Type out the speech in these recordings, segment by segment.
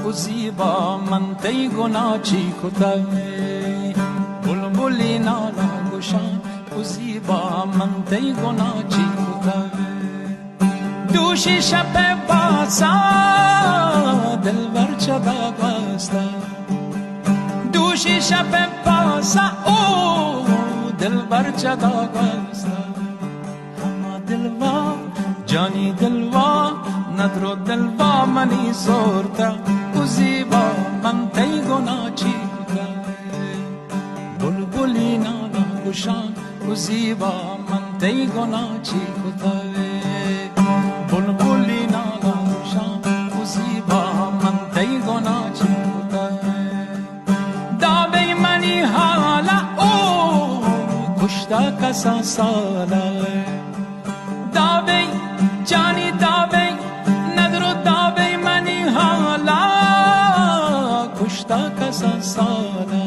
و زیبا من تی گناه چی کتای بلبلی نالا گشان و زیبا من تی گناه چی کتای دوشی شب باسا دلبر چدا باستا دوشی شب باسا او دلبر چدا باستا هما دلوا جانی دلوا ندرو دلوا منی سورتا و زیبا من تی گناه چی کتای بلبلی نالا گشان و زیبا من تی گناه چی کتای بلبلی نالا گشان و زیبا من تی گناه چی کتای داوی منی حالا او کشتا کسا سالا داوی جانی داوی ندرو داوی منی حالا کشتا کسا سالا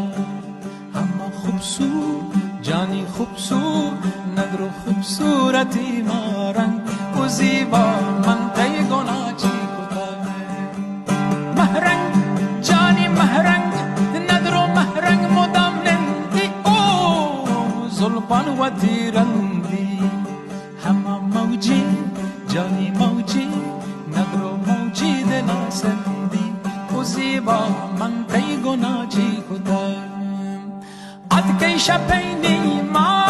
اما خوبصورت جانی خوبصورت ندرو خوبصورتی مارنگ و زیبا من تی گناه چی کتای مهرنگ جانی مهرنگ ندرو مهرنگ مدام نندی او زلفان و تیرندی همه موجی جانی موجی ندرو موجی دل سندی و زیبا من تی گناه چی کتای اتکی شپینی ما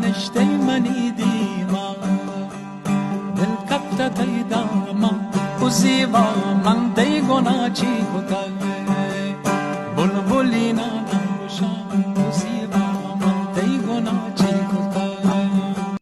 نشتی منی دیما دل کبتا تی داما و زیبا من تی گناه چی کتای